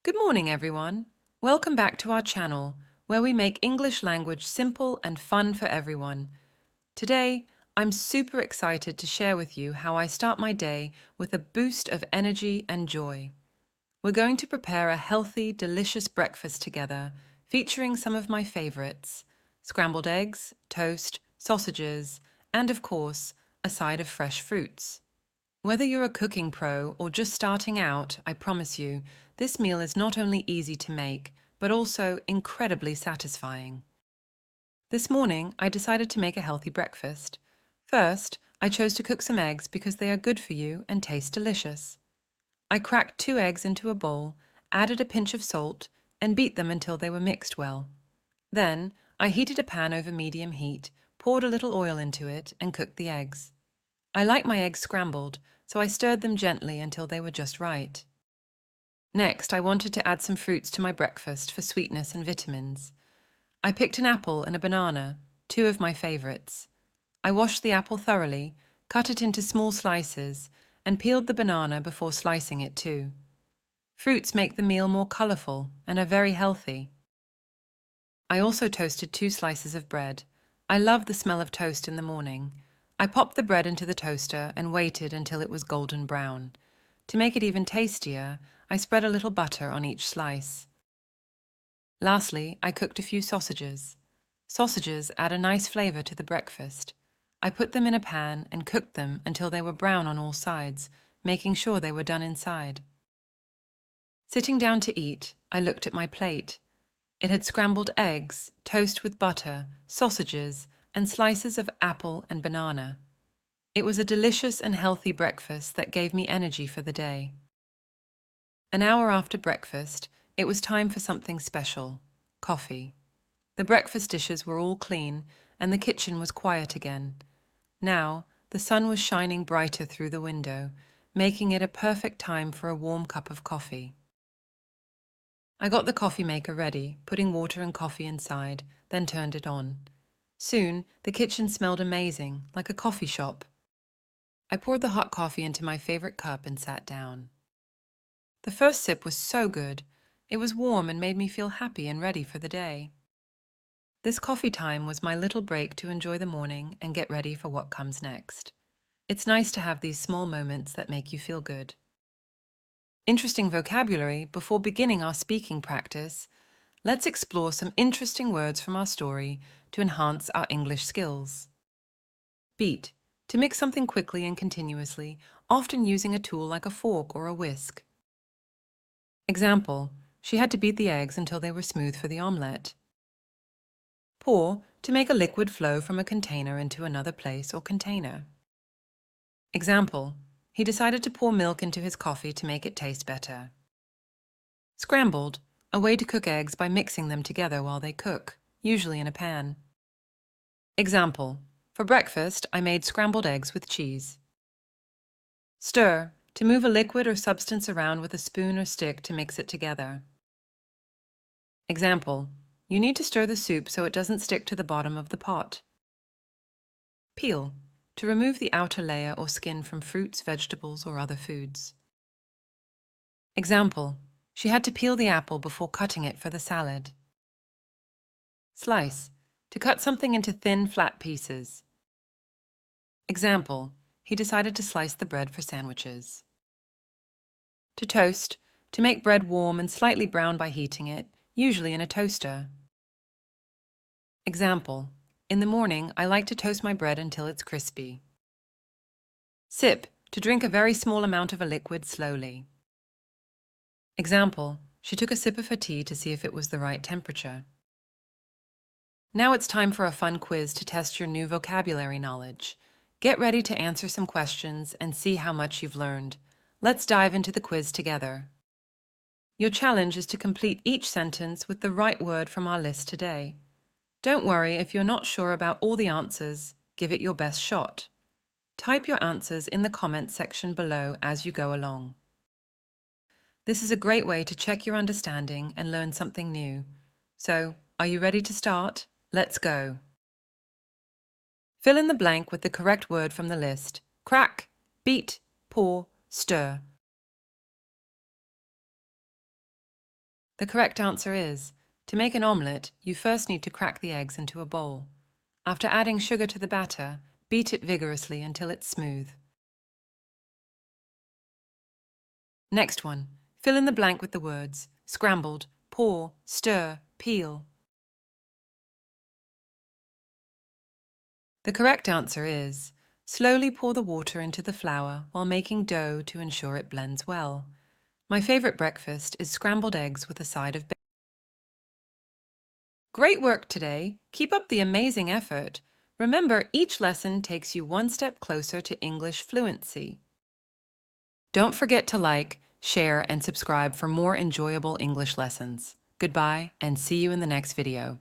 Good morning, everyone. Welcome back to our channel, where we make English language simple and fun for everyone. Today, I'm super excited to share with you how I start my day with a boost of energy and joy. We're going to prepare a healthy, delicious breakfast together, featuring some of my favorites: scrambled eggs, toast, sausages, and of course, a side of fresh fruits. Whether you're a cooking pro or just starting out, I promise you, this meal is not only easy to make, but also incredibly satisfying. This morning, I decided to make a healthy breakfast. First, I chose to cook some eggs because they are good for you and taste delicious. I cracked 2 eggs into a bowl, added a pinch of salt, and beat them until they were mixed well. Then, I heated a pan over medium heat, poured a little oil into it, and cooked the eggs. I like my eggs scrambled, so I stirred them gently until they were just right. Next, I wanted to add some fruits to my breakfast for sweetness and vitamins. I picked an apple and a banana, two of my favorites. I washed the apple thoroughly, cut it into small slices, and peeled the banana before slicing it too. Fruits make the meal more colorful and are very healthy. I also toasted 2 slices of bread. I love the smell of toast in the morning. I popped the bread into the toaster and waited until it was golden brown. To make it even tastier, I spread a little butter on each slice. Lastly, I cooked a few sausages. Sausages add a nice flavor to the breakfast. I put them in a pan and cooked them until they were brown on all sides, making sure they were done inside. Sitting down to eat, I looked at my plate. It had scrambled eggs, toast with butter, sausages, and slices of apple and banana. It was a delicious and healthy breakfast that gave me energy for the day. An hour after breakfast, it was time for something special: coffee. The breakfast dishes were all clean, and the kitchen was quiet again. Now, the sun was shining brighter through the window, making it a perfect time for a warm cup of coffee. I got the coffee maker ready, putting water and coffee inside, then turned it on. Soon, the kitchen smelled amazing, like a coffee shop. I poured the hot coffee into my favorite cup and sat down. The first sip was so good. It was warm and made me feel happy and ready for the day. This coffee time was my little break to enjoy the morning and get ready for what comes next. It's nice to have these small moments that make you feel good. Interesting vocabulary before beginning our speaking practice. Let's explore some interesting words from our story to enhance our English skills. Beat, to mix something quickly and continuously, often using a tool like a fork or a whisk. Example, she had to beat the eggs until they were smooth for the omelette. Pour, to make a liquid flow from a container into another place or container. Example, he decided to pour milk into his coffee to make it taste better. Scrambled, a way to cook eggs by mixing them together while they cook, usually in a pan. Example, for breakfast, I made scrambled eggs with cheese. Stir, to move a liquid or substance around with a spoon or stick to mix it together. Example, you need to stir the soup so it doesn't stick to the bottom of the pot. Peel, to remove the outer layer or skin from fruits, vegetables, or other foods. Example, she had to peel the apple before cutting it for the salad. Slice, to cut something into thin, flat pieces. Example, he decided to slice the bread for sandwiches. To toast, to make bread warm and slightly brown by heating it, usually in a toaster. Example, in the morning, I like to toast my bread until it's crispy. Sip, to drink a very small amount of a liquid slowly. Example, she took a sip of her tea to see if it was the right temperature. Now it's time for a fun quiz to test your new vocabulary knowledge. Get ready to answer some questions and see how much you've learned. Let's dive into the quiz together. Your challenge is to complete each sentence with the right word from our list today. Don't worry if you're not sure about all the answers, give it your best shot. Type your answers in the comments section below as you go along. This is a great way to check your understanding and learn something new. So, are you ready to start? Let's go. Fill in the blank with the correct word from the list. Crack, beat, pour, stir. The correct answer is, to make an omelette, you first need to crack the eggs into a bowl. After adding sugar to the batter, beat it vigorously until it's smooth. Next one, fill in the blank with the words scrambled, pour, stir, peel. The correct answer is, slowly pour the water into the flour while making dough to ensure it blends well. My favorite breakfast is scrambled eggs with a side of bacon. Great work today! Keep up the amazing effort. Remember, each lesson takes you one step closer to English fluency. Don't forget to like, share, and subscribe for more enjoyable English lessons. Goodbye, and see you in the next video.